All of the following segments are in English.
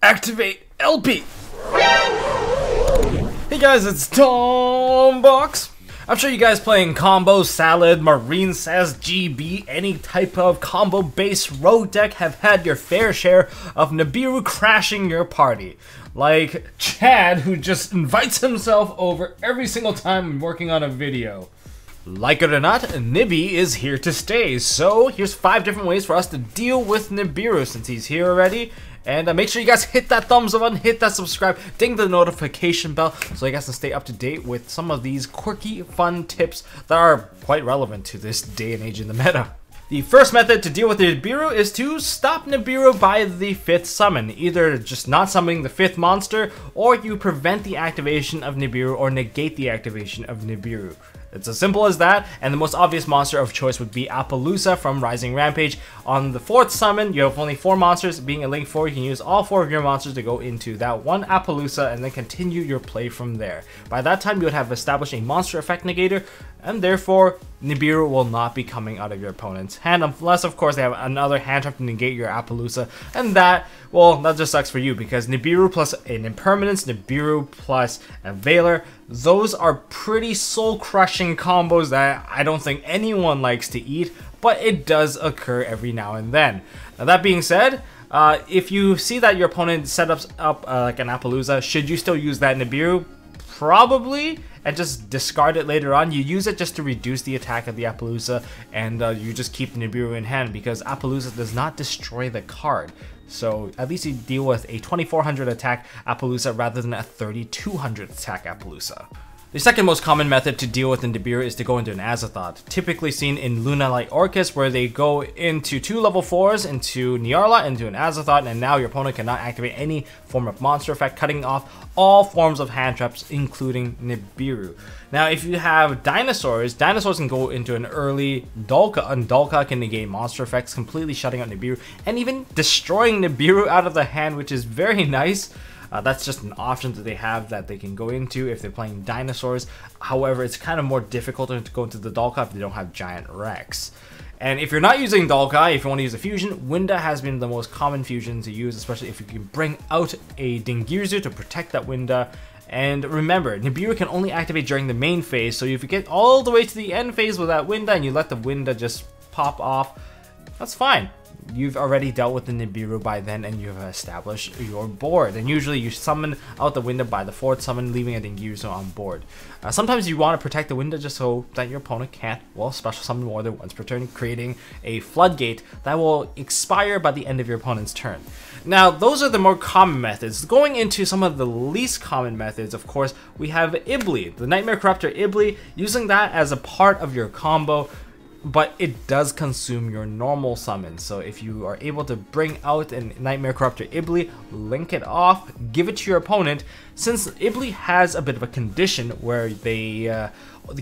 Activate LP! Hey guys, it's Tombox! I'm sure you guys playing Combo, Salad, Marine Says, GB, any type of combo-based rogue deck have had your fair share of Nibiru crashing your party. Like Chad, who just invites himself over every single time I'm working on a video. Like it or not, Nibi is here to stay, so here's 5 different ways for us to deal with Nibiru since he's here already. And make sure you guys hit that thumbs up button, hit that subscribe, ding the notification bell so you guys can stay up to date with some of these quirky, fun tips that are quite relevant to this day and age in the meta. The first method to deal with the Nibiru is to stop Nibiru by the 5th summon, either just not summoning the 5th monster, or you prevent the activation of Nibiru or negate the activation of Nibiru. It's as simple as that, and the most obvious monster of choice would be Appaloosa from Rising Rampage. On the 4th summon, you have only 4 monsters. Being a Link 4, you can use all 4 of your monsters to go into that one Appaloosa and then continue your play from there. By that time, you would have established a monster effect negator, and therefore, Nibiru will not be coming out of your opponent's hand, unless of course they have another hand trap to negate your Appaloosa, and that, well, that just sucks for you, because Nibiru plus an Impermanence, Nibiru plus a Veiler, those are pretty soul-crushing combos that I don't think anyone likes to eat, but it does occur every now and then. Now that being said, if you see that your opponent set up like an Appaloosa, should you still use that Nibiru? Probably, and just discard it later on. You use it just to reduce the attack of the Appaloosa, and you just keep Nibiru in hand because Appaloosa does not destroy the card. So at least you deal with a 2400 attack Appaloosa rather than a 3200 attack Appaloosa. The second most common method to deal with Nibiru is to go into an Azathoth, typically seen in Luna Light Orcus, where they go into 2 level 4s, into Nyarla, into an Azathoth, and now your opponent cannot activate any form of monster effect, cutting off all forms of hand traps, including Nibiru. Now, if you have dinosaurs can go into an early Dolka, and Dolka can negate monster effects, completely shutting out Nibiru, and even destroying Nibiru out of the hand, which is very nice. That's just an option that they have that they can go into if they're playing dinosaurs. However, it's kind of more difficult to go into the Dolka if they don't have Giant Rex. And if you're not using Dolka, if you want to use a fusion, Winda has been the most common fusion to use, especially if you can bring out a Dingirzu to protect that Winda. And remember, Nibiru can only activate during the main phase, so if you get all the way to the end phase with that Winda and you let the Winda just pop off, that's fine. You've already dealt with the Nibiru by then and you've established your board. And usually you summon out the Winda by the 4th summon, leaving a Dingirzu on board. Sometimes you want to protect the Winda just so that your opponent can't, well, special summon more than once per turn, creating a floodgate that will expire by the end of your opponent's turn. Now, those are the more common methods. Going into some of the least common methods, of course, we have Ibli, the Nightmare Corruptor Ibli, using that as a part of your combo. But it does consume your normal summon, so if you are able to bring out a Nightmare Corruptor Ibli, link it off, give it to your opponent. Since Ibli has a bit of a condition where the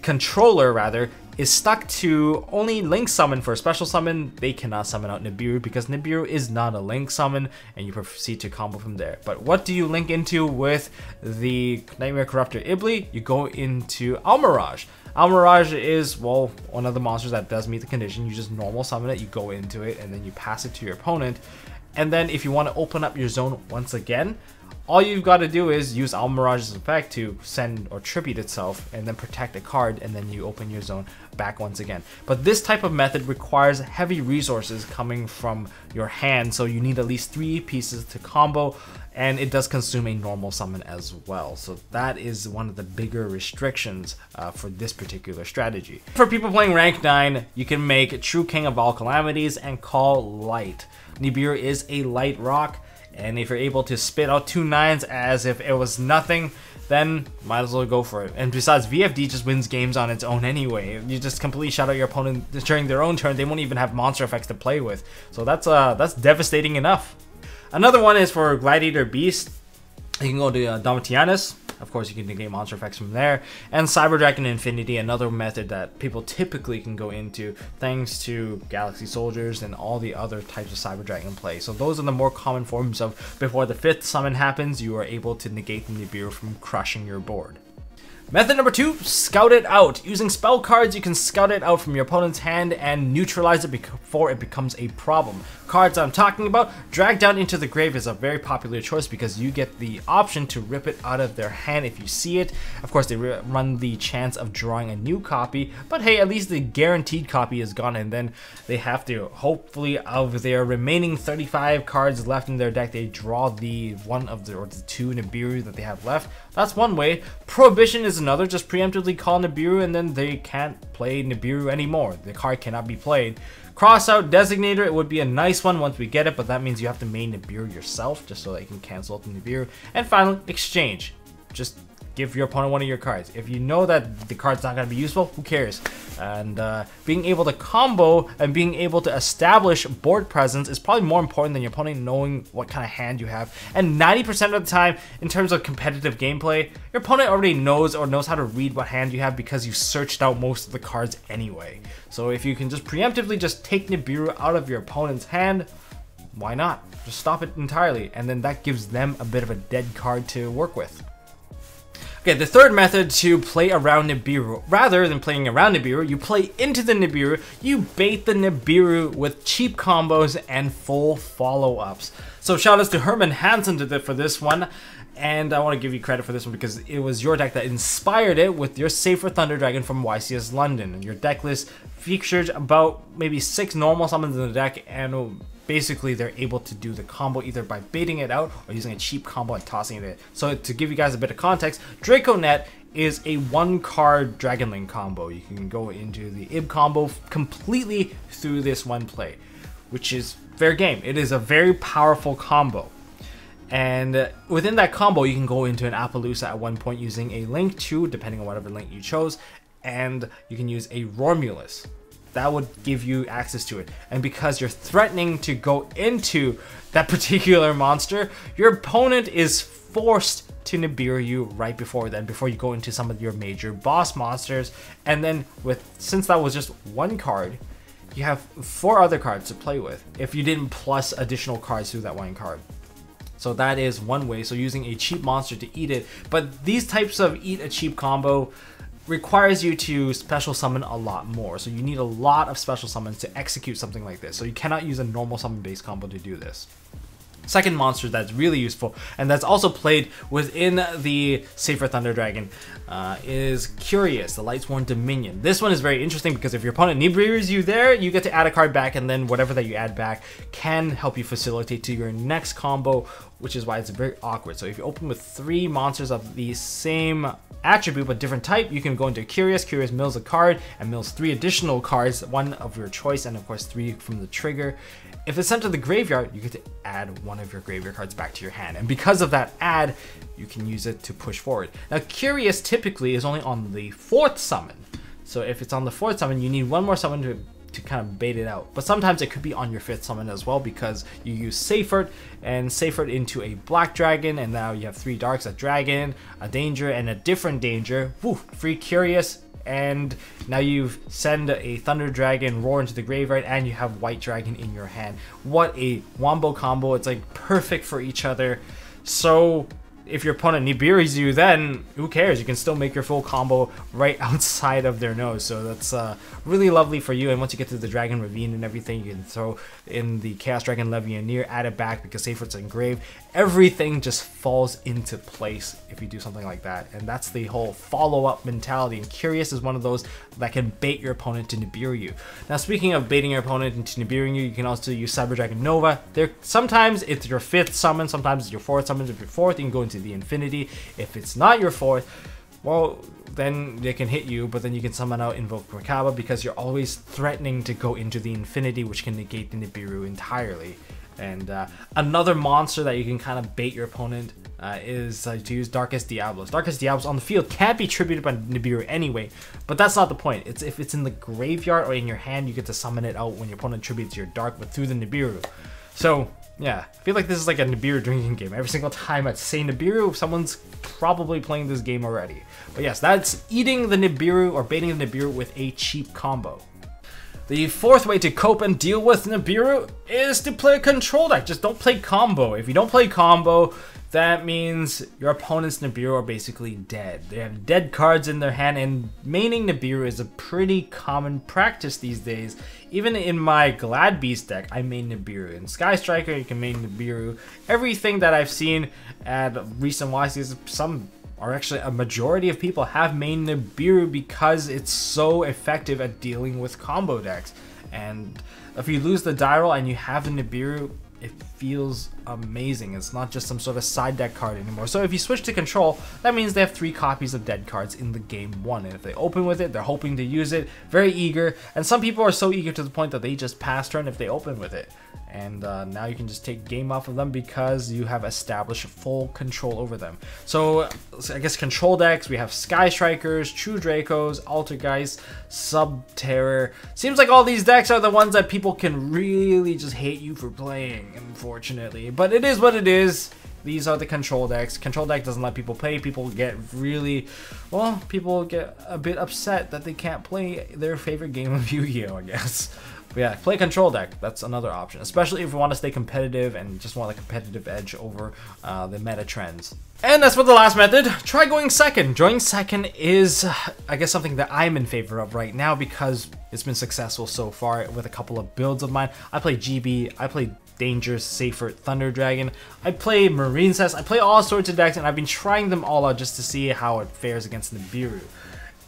controller rather is stuck to only link summon for a special summon, they cannot summon out Nibiru because Nibiru is not a link summon, and you proceed to combo from there. But what do you link into with the Nightmare Corruptor Ibli? You go into Almirage. Almirage is, well, one of the monsters that does meet the condition. You just normal summon it, you go into it, and then you pass it to your opponent. And then if you want to open up your zone once again, all you've got to do is use Almirage's effect to send or tribute itself and then protect a card, and then you open your zone back once again. But this type of method requires heavy resources coming from your hand, so you need at least 3 pieces to combo, and it does consume a normal summon as well. So that is one of the bigger restrictions for this particular strategy. For people playing rank 9, you can make True King of all calamities and call light. Nibiru is a light rock, and if you're able to spit out 2 9s as if it was nothing, then might as well go for it. And besides, VFD just wins games on its own anyway. You just completely shut out your opponent during their own turn. They won't even have monster effects to play with. So that's devastating enough. Another one is for Gladiator Beast. You can go to Domitianus. Of course, you can negate monster effects from there. And Cyber Dragon Infinity, another method that people typically can go into thanks to Galaxy Soldiers and all the other types of Cyber Dragon play. So those are the more common forms of before the 5th summon happens, you are able to negate the Nibiru from crushing your board. Method number 2, scout it out. Using spell cards, you can scout it out from your opponent's hand and neutralize it before it becomes a problem. cards I'm talking about, Drag Down into the Grave is a very popular choice because you get the option to rip it out of their hand if you see it. Of course, they run the chance of drawing a new copy, but hey, at least the guaranteed copy is gone, and then they have to, hopefully, of their remaining 35 cards left in their deck, they draw the one of the, or the two Nibiru that they have left. That's one way. Prohibition is another. Just preemptively call Nibiru and then they can't play Nibiru anymore. The card cannot be played. Cross out Designator, it would be a nice one once we get it, but that means you have to main Nibiru yourself just so that you can cancel out the Nibiru. And finally, Exchange. Just give your opponent one of your cards. If you know that the card's not going to be useful, who cares? And being able to combo and being able to establish board presence is probably more important than your opponent knowing what kind of hand you have. And 90% of the time, in terms of competitive gameplay, your opponent already knows how to read what hand you have because you searched out most of the cards anyway. So if you can just preemptively just take Nibiru out of your opponent's hand, why not? Just stop it entirely, and then that gives them a bit of a dead card to work with. Okay, the third method to play around Nibiru. Rather than playing around Nibiru, you play into the Nibiru, you bait the Nibiru with cheap combos and full follow-ups. So shoutouts to Herman Hansen for this one, and I want to give you credit for this one because it was your deck that inspired it with your Safer Thunder Dragon from YCS London. And your deck list featured about maybe 6 normal summons in the deck, and basically they're able to do the combo either by baiting it out or using a cheap combo and tossing it in. So to give you guys a bit of context, Draconet is a 1-card Dragonling combo. You can go into the IB combo completely through this one play, which is fair game. It is a very powerful combo. And within that combo, you can go into an Appaloosa at one point using a Link 2, depending on whatever link you chose, and you can use a Romulus. That would give you access to it. And because you're threatening to go into that particular monster, your opponent is forced to Nibiru you right before then, before you go into some of your major boss monsters. And then since that was just 1 card, you have 4 other cards to play with if you didn't plus additional cards through that 1 card. So that is one way, so using a cheap monster to eat it. But these types of eat a cheap combo requires you to special summon a lot more. So you need a lot of special summons to execute something like this. So you cannot use a normal summon based combo to do this. Second monster that's really useful, and that's also played within the Safer Thunder Dragon, is Curious, the Lightsworn Dominion. This one is very interesting because if your opponent Nibirus you there, you get to add a card back, and then whatever that you add back can help you facilitate to your next combo, which is why it's very awkward. So if you open with 3 monsters of the same attribute but different type, you can go into Curious. Curious mills a card and mills 3 additional cards, 1 of your choice, and of course 3 from the trigger. If it's sent to the graveyard, you get to add 1 of your graveyard cards back to your hand, and because of that add, you can use it to push forward. Now Curious typically is only on the 4th summon, so if it's on the 4th summon, you need 1 more summon to kind of bait it out. But sometimes it could be on your 5th summon as well, because you use Safert and Safert into a black dragon, and now you have 3 darks, a dragon, a danger, and a different danger. Woo, free Curious, and now you send a Thunder Dragon roar into the graveyard, and you have White Dragon in your hand. What a wombo combo. It's like perfect for each other. So if your opponent Nibirus you, then who cares? You can still make your full combo right outside of their nose. So that's really lovely for you. And once you get to the Dragon Ravine and everything, you can throw in the Chaos Dragon Levianeer, add it back because Safert's engraved. Everything just falls into place if you do something like that. And that's the whole follow-up mentality. And Curious is one of those that can bait your opponent to Nibiru you. Now, speaking of baiting your opponent into Nibiru you, you can also use Cyber Dragon Nova. Sometimes it's your 5th summon, sometimes it's your 4th summon. If you're 4th, you can go into the Infinity. If it's not your 4th, well, then they can hit you, but then you can summon out Invoke Merkaba because you're always threatening to go into the Infinity, which can negate the Nibiru entirely. And another monster that you can kind of bait your opponent is to use Darkest Diablos. Darkest Diablos on the field can't be tributed by Nibiru anyway, but that's not the point. It's if it's in the graveyard or in your hand, you get to summon it out when your opponent tributes your Dark, but through the Nibiru. So yeah, I feel like this is like a Nibiru drinking game. Every single time I say Nibiru, someone's probably playing this game already. But yes, that's eating the Nibiru or baiting the Nibiru with a cheap combo. The fourth way to cope and deal with Nibiru is to play a control deck. Just don't play combo. If you don't play combo, that means your opponent's Nibiru are basically dead. They have dead cards in their hand, and maining Nibiru is a pretty common practice these days. Even in my Glad Beast deck, I main Nibiru. In Sky Striker, you can main Nibiru. Everything that I've seen at recent YCs, some or actually a majority of people have main Nibiru because it's so effective at dealing with combo decks. And if you lose the die roll and you have the Nibiru, it feels amazing. It's not just some sort of side deck card anymore. So if you switch to control, that means they have 3 copies of dead cards in the game 1. And if they open with it, they're hoping to use it. Very eager. And some people are so eager to the point that they just pass turn if they open with it. And now you can just take game off of them because you have established full control over them. So I guess control decks, we have Sky Strikers, True Dracos, Altergeist, Sub-Terror. Seems like all these decks are the ones that people can really just hate you for playing, unfortunately. But it is what it is. These are the control decks. Control deck doesn't let people play. People get really, well, people get a bit upset that they can't play their favorite game of Yu-Gi-Oh, I guess. But yeah, play control deck. That's another option, especially if you want to stay competitive and just want a competitive edge over the meta trends. And that's for the last method. Try going second. Going second is, I guess, something that I'm in favor of right now because it's been successful so far with a couple of builds of mine. I play GB, I play Dangerous, Safer, Thunder Dragon, I play Marine Cess, I play all sorts of decks, and I've been trying them all out just to see how it fares against Nibiru.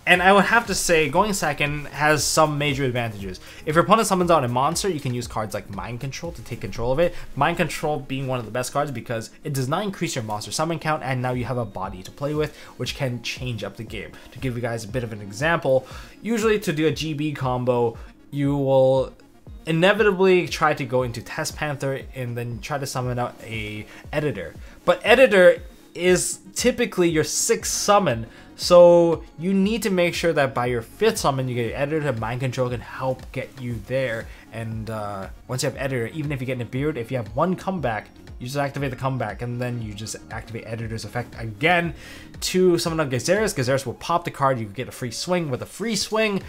And I would have to say, going second has some major advantages. If your opponent summons out a monster, you can use cards like Mind Control to take control of it. Mind Control being one of the best cards because it does not increase your monster summon count, and now you have a body to play with, which can change up the game. To give you guys a bit of an example, usually to do a GB combo, you will inevitably try to go into Test Panther and then try to summon out a Editor. But Editor is typically your 6th summon, so you need to make sure that by your 5th summon you get your Editor. Mind Control can help get you there, and once you have Editor, even if you get Nibiru, if you have 1 comeback, you just activate the comeback, and then you just activate Editor's effect again to summon out Gyzarus. Gyzarus will pop the card, you get a free swing. With a free swing,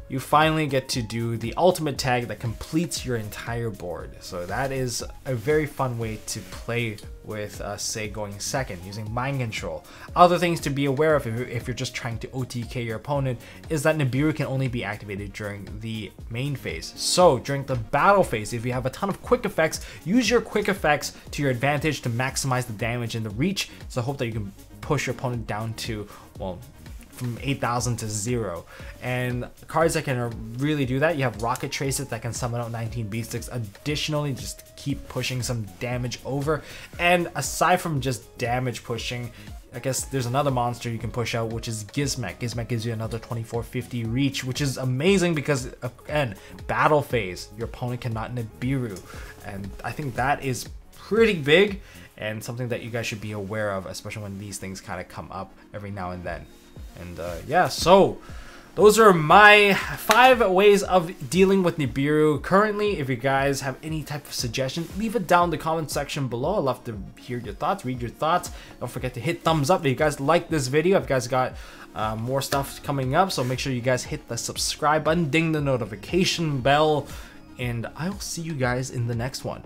you finally get to do the ultimate tag that completes your entire board. So that is a very fun way to play with, say, going second, using Mind Control. Other things to be aware of if you're just trying to OTK your opponent is that Nibiru can only be activated during the main phase. So during the battle phase, if you have a ton of quick effects, use your quick effects to your advantage to maximize the damage and the reach. So hope that you can push your opponent down to, well, from 8,000 to 0. And cards that can really do that, you have Rocket Tracer that can summon out 19 Beatsticks. Additionally, just keep pushing some damage over. And aside from just damage pushing, I guess there's another monster you can push out, which is Gizmek. Gizmek gives you another 2450 reach, which is amazing because, again, battle phase, your opponent cannot Nibiru. And I think that is pretty big and something that you guys should be aware of, especially when these things kind of come up every now and then. And yeah, so those are my 5 ways of dealing with Nibiru currently. If you guys have any type of suggestion, leave it down in the comment section below. I'd love to hear your thoughts, read your thoughts. Don't forget to hit thumbs up if you guys like this video. If you guys got more stuff coming up, so make sure you guys hit the subscribe button, ding the notification bell, and I will see you guys in the next one.